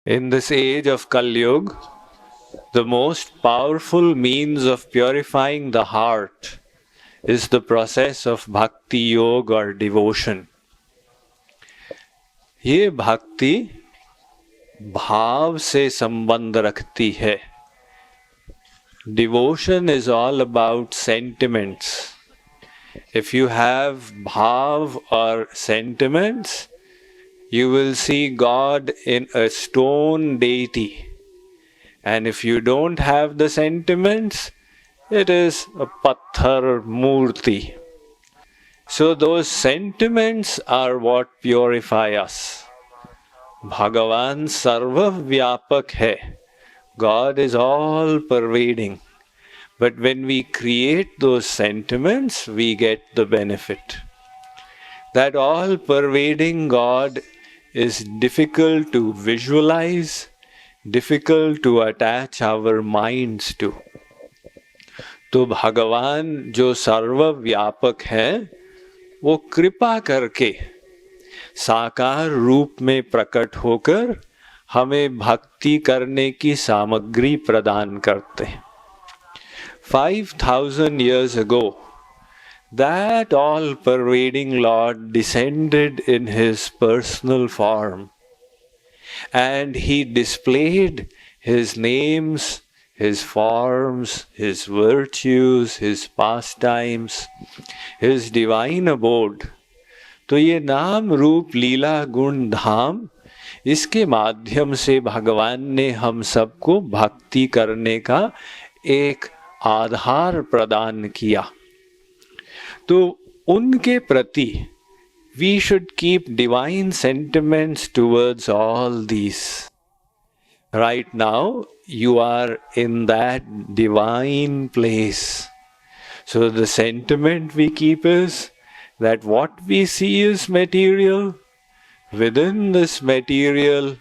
In this age of Kali Yuga, the most powerful means of purifying the heart is the process of Bhakti Yoga or devotion. ये भक्ति भाव से संबंध रखती है. Devotion is all about sentiments. If you have bhav or sentiments, you will see God in a stone deity. And if you don't have the sentiments, it is a patthar murti. So those sentiments are what purify us. Bhagavan sarva vyapak hai. God is all pervading. But when we create those sentiments, we get the benefit. That all pervading God is difficult to visualize, difficult to attach our minds to. तो भगवान जो सर्वव्यापक है, वो कृपा करके साकार रूप में प्रकट होकर हमें भक्ति करने की सामग्री प्रदान करते हैं. 5,000 years ago, that all-pervading Lord descended in His personal form, and He displayed His names, His forms, His virtues, His pastimes, His divine abode. तो ये नाम रूप लीला गुण धाम, इसके माध्यम से भगवान ने हम सबको भक्ति करने का एक आधार प्रदान किया. तो उनके प्रति we should keep divine sentiments towards all these. Right now, you are in that divine place. So the sentiment we keep is that what we see is material. Within this material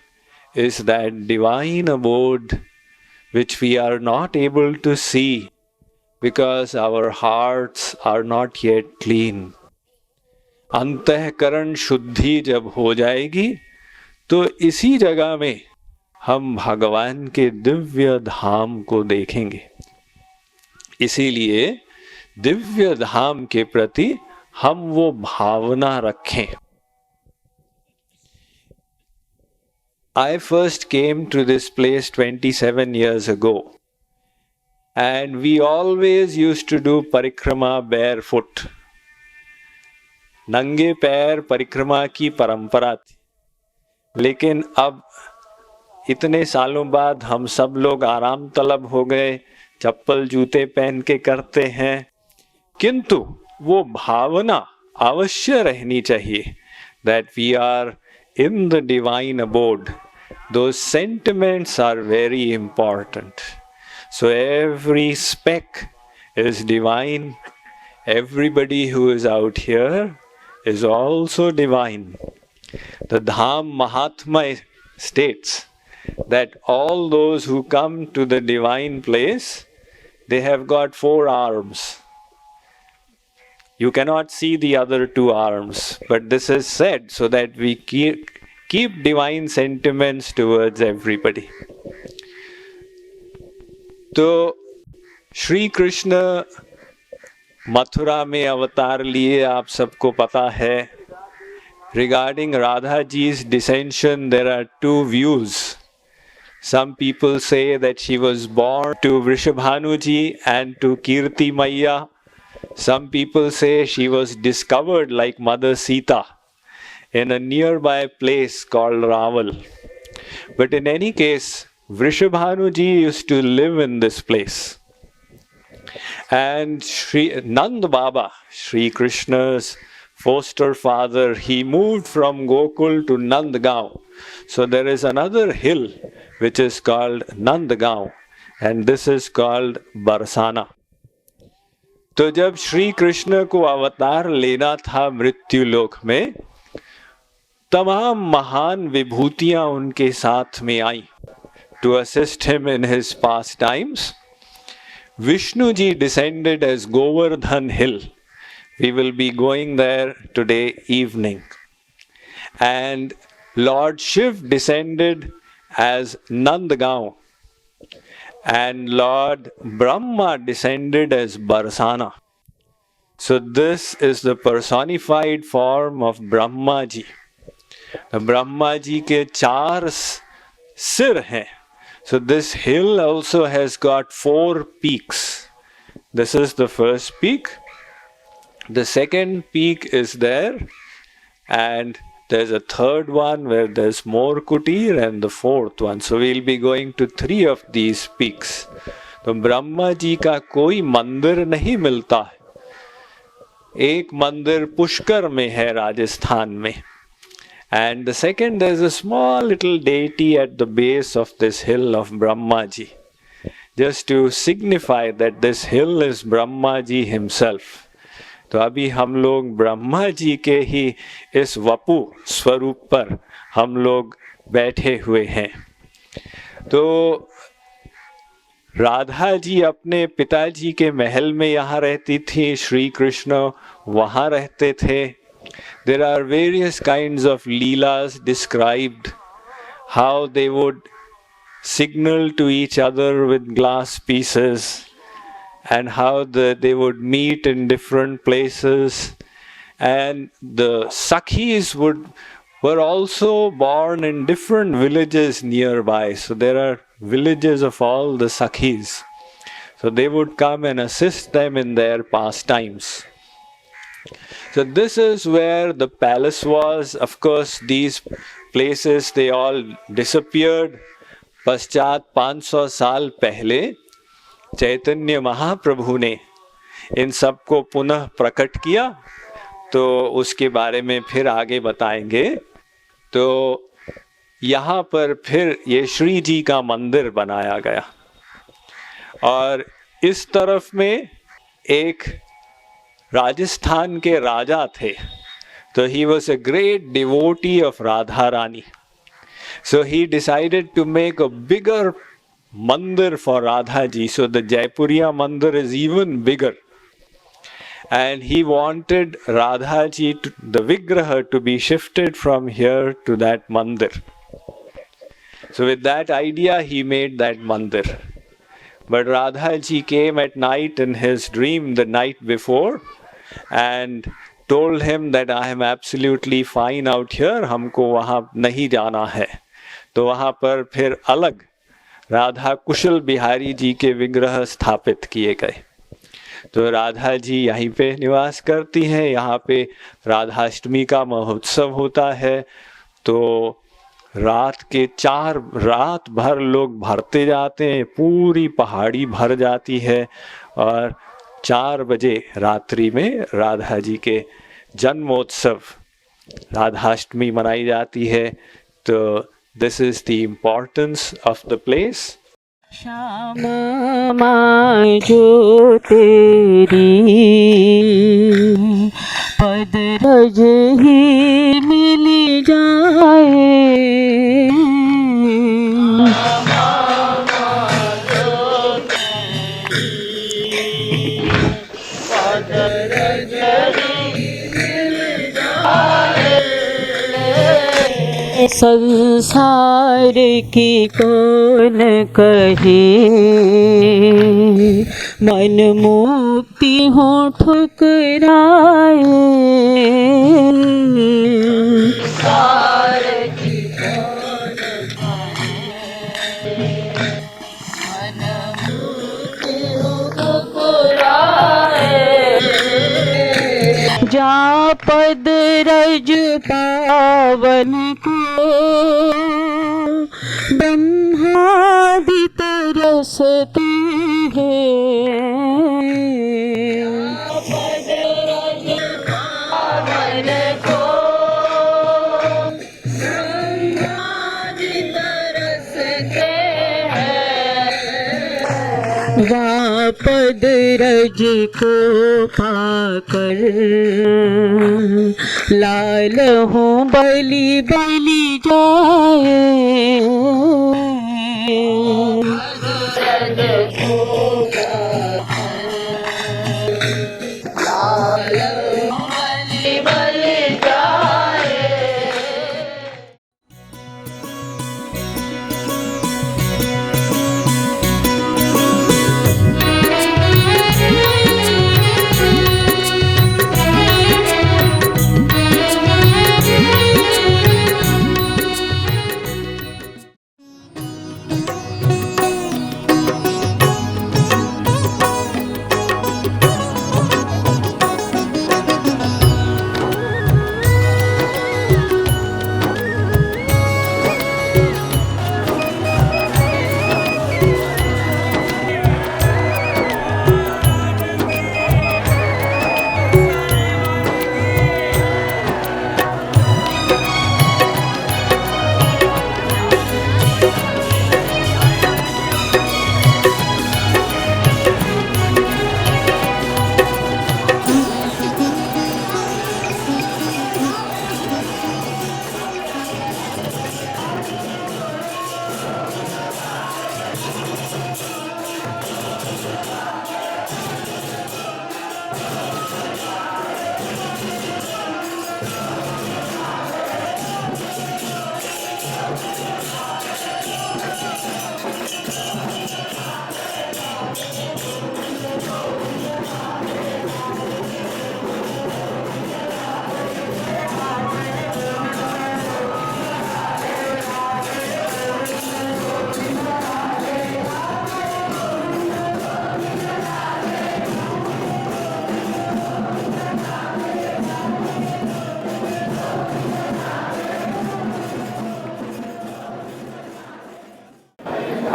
is that divine abode which we are not able to see because our hearts are not yet clean. अंतःकरण शुद्धि जब हो जाएगी तो इसी जगह में हम भगवान के दिव्य धाम को देखेंगे. इसीलिए दिव्य धाम के प्रति हम वो भावना रखें. I first came to this place 27 years ago, and we always used to do parikrama barefoot. नंगे पैर परिक्रमा की परंपरा थी. लेकिन अब इतने सालों बाद हम सब लोग आराम तलब हो गए, चप्पल जूते पहन के करते हैं. किंतु वो भावना अवश्य रहनी चाहिए that we are in the divine abode. Those sentiments are very important. So every speck is divine. Everybody who is out here is also divine. The Dham Mahatma states that all those who come to the divine place they have got 4 arms. You cannot see the other 2 arms, but this is said so that we keep divine sentiments towards everybody. तो श्री कृष्ण मथुरा में अवतार लिए, आप सबको पता है. Regarding Radha ji's dissension, there are 2 views. Some people say that she was born to Vrishabhanu ji and to Kirti Maiya. Some people say she was discovered like Mother Sita in a nearby place called Raval. But in any case, Vrishabhanu ji used to live in this place. And Nand Baba, Sri Krishna's foster father, he moved from Gokul to Nandgaon. So there is another hill which is called Nandgaon, and this is called Barsana. तो जब श्री कृष्ण को अवतार लेना था मृत्यु लोक में, तमाम महान विभूतियां उनके साथ में आई to assist him in his pastimes. Vishnu ji descended as Govardhan Hill. We will be going there today evening. And Lord Shiv descended as Nandgaon. And Lord Brahma descended as Barsana. So this is the personified form of Brahma ji. The Brahma ji के 4 सिर हैं. So this hill also has got 4 peaks. This is the first peak. The second peak is there, and there's a third one where there's more kutir, and the fourth one. So we'll be going to 3 of these peaks. तो ब्रह्मा जी का कोई मंदिर नहीं मिलता है. एक मंदिर पुष्कर में है राजस्थान में. And the second, there's a small little deity at the base of this hill of Brahma ji, just to signify that this hill is Brahma ji himself. तो अभी हम लोग ब्रह्मा जी के ही इस वपु स्वरूप पर हम लोग बैठे हुए हैं. तो राधा जी अपने पिताजी के महल में यहाँ रहती थी, श्री कृष्ण वहाँ रहते थे. There are various kinds of leelas described, how they would signal to each other with glass pieces, and how they would meet in different places. And the Sakhis were also born in different villages nearby. So there are villages of all the Sakhis. So they would come and assist them in their pastimes. So this is where the palace was. Of course, these places, they all disappeared. पश्चात 500 साल पहले चैतन्य महाप्रभु ने इन सबको पुनः प्रकट किया. तो उसके बारे में फिर आगे बताएंगे. तो यहाँ पर फिर ये श्री जी का मंदिर बनाया गया. और इस तरफ में एक राजस्थान के राजा थे. तो he was a great devotee of Radha Rani. So he decided to make a bigger mandir for Radha ji. So the Jaipuriya mandir is even bigger. And he wanted Radha ji, the Vigraha, to be shifted from here to that mandir. So with that idea, he made that mandir. But Radha ji came at night in his dream the night before and told him that I am absolutely fine out here, हमको वहाँ नहीं जाना है. तो वहाँ पर फिर अलग राधा कुशल बिहारी जी के विग्रह स्थापित किए गए. तो राधा जी यहीं पे निवास करती हैं. यहाँ पे राधाष्टमी का महोत्सव होता है. तो रात भर लोग भरते जाते हैं, पूरी पहाड़ी भर जाती है. और 4 बजे रात्रि में राधा जी के जन्मोत्सव राधाष्टमी मनाई जाती है. तो this is the importance of the place. Shyam माँ जो तेरी पद रज ही मिल जाए. संसार की कौन कहे, मन मुक्ति हो ठुकराए। जा पद रज पावन को ब्रह्मादि तरसते हैं। पद रज को पाकर लाल हूँ बलि बलि जाए।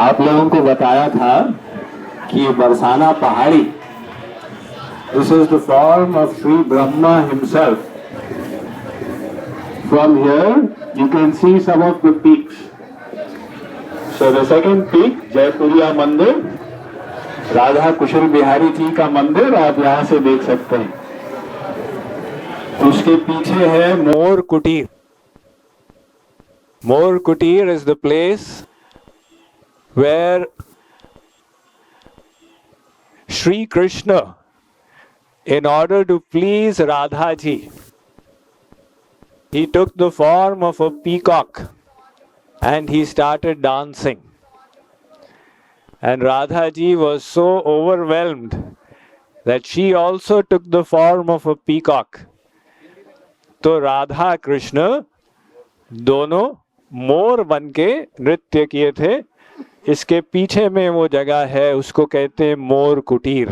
आप लोगों को बताया था कि बरसाना पहाड़ी, this is the form of Sri Brahma himself. From here you can see some of the peaks. So the second peak, Jaipuria मंदिर, राधा कुशल बिहारी जी का मंदिर आप यहाँ से देख सकते हैं। उसके पीछे है More Kutir. More Kutir is the place where Sri Krishna, in order to please Radha ji, he took the form of a peacock and he started dancing. And Radha ji was so overwhelmed that she also took the form of a peacock. तो राधा कृष्ण दोनों मोर बनके नृत्य किए थे। इसके पीछे में वो जगह है, उसको कहते हैं मोर कुटीर।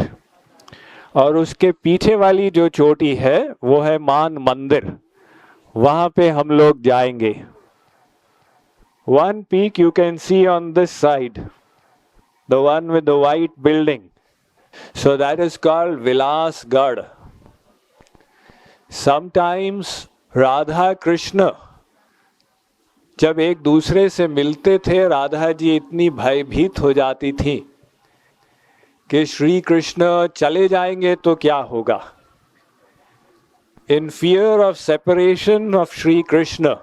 और उसके पीछे वाली जो चोटी है वो है मान मंदिर, वहां पे हम लोग जाएंगे। One peak you can see on this side, the one with the white building. So that is called Vilasgarh. Sometimes Radha Krishna जब एक दूसरे से मिलते थे, राधा जी इतनी भयभीत हो जाती थी कि श्री कृष्ण चले जाएंगे तो क्या होगा। In fear of separation of Sri Krishna,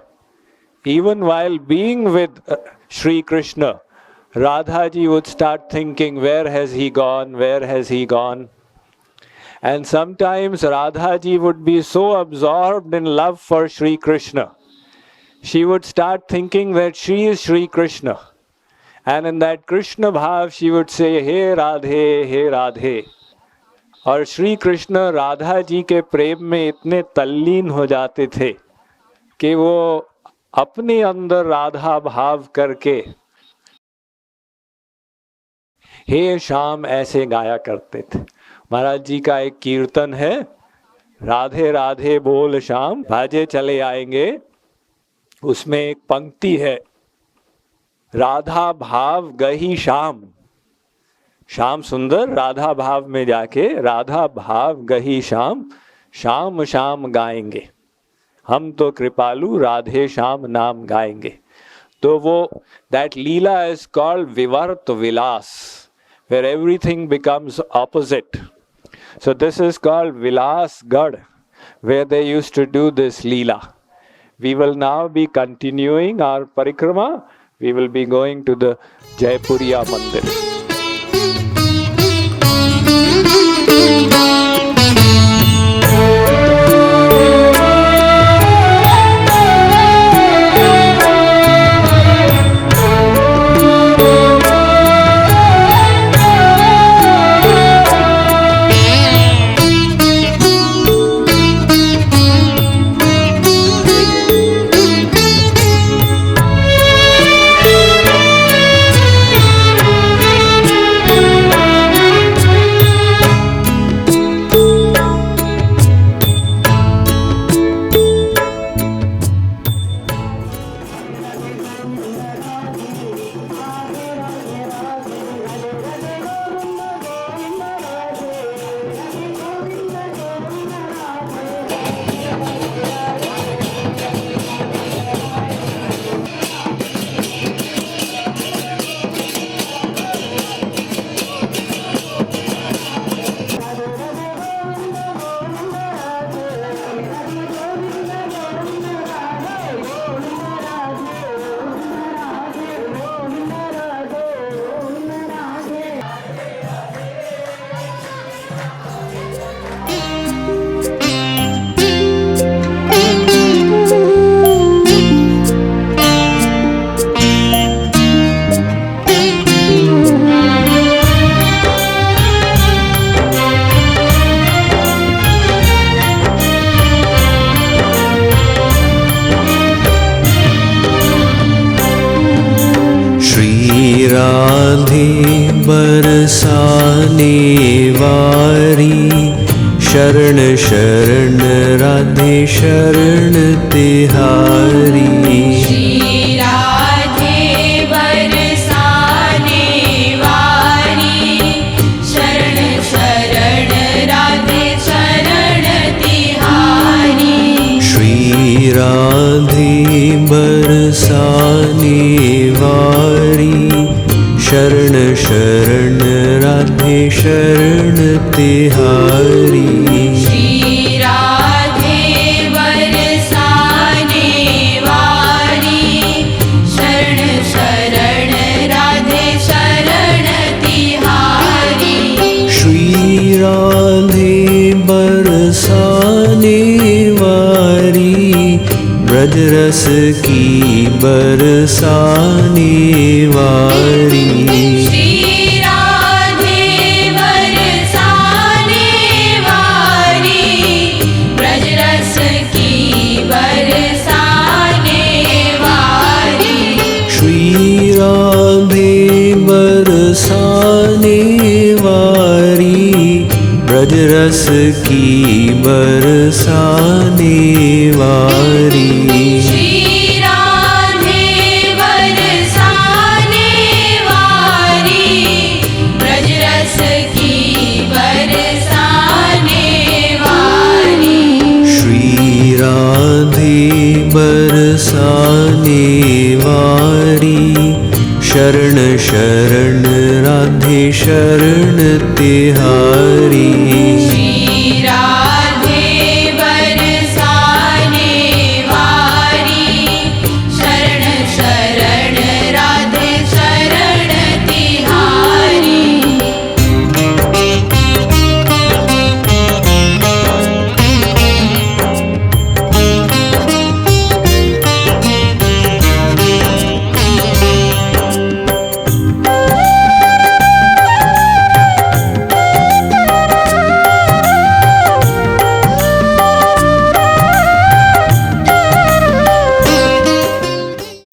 even while being with Sri Krishna, Radha ji would start thinking, where has he gone, where has he gone? And sometimes Radha ji would be so absorbed in love for Sri Krishna, she would start thinking that she is Sri Krishna. And in that Krishna bhav, she would say, Hey Radhe, Hey Radhe. और श्री कृष्ण राधा जी के प्रेम में इतने तल्लीन हो जाते थे कि वो अपने अंदर राधा भाव करके हे श्याम ऐसे गाया करते थे। महाराज जी का एक कीर्तन है, राधे राधे बोल श्याम भाजे चले आएंगे। उसमें एक पंक्ति है, राधा भाव गही श्याम। श्याम सुंदर राधा भाव में जाके राधा भाव गही श्याम, श्याम श्याम गाएंगे। हम तो कृपालु राधे श्याम नाम गाएंगे। तो वो दैट लीला इज कॉल्ड विवर्त विलास, where everything becomes opposite. So this is called Vilasgarh, where they used to do this leela. We will now be continuing our parikrama. We will be going to the Jaipuriya Mandir. बरसाने वारी, शरण शरण राधे शरण तिहारी। श्री राधे बरसाने वारी, शरण शरण राधे शरण तिहारी। श्री राधे बरसाने वारी, शरण शरण राधे शरण तिहारी। श्री राधे बरसाने वारी, शरण शरण राधे शरण तिहारी। श्री राधे बरसाने वारी, ब्रज रस की बरसाने वारी। श्री राधे बरसाने वारी, ब्रज रस की बरसाने वारी। श्री राधे बरसाने वारी, ब्रज रस की बरसाने वारी। श्री राधे बरसाने वारी, ब्रज रस की बरसाने वारी। श्री राधे बरसाने वारी, शरण शरण राधे शरण तिहारी। श्री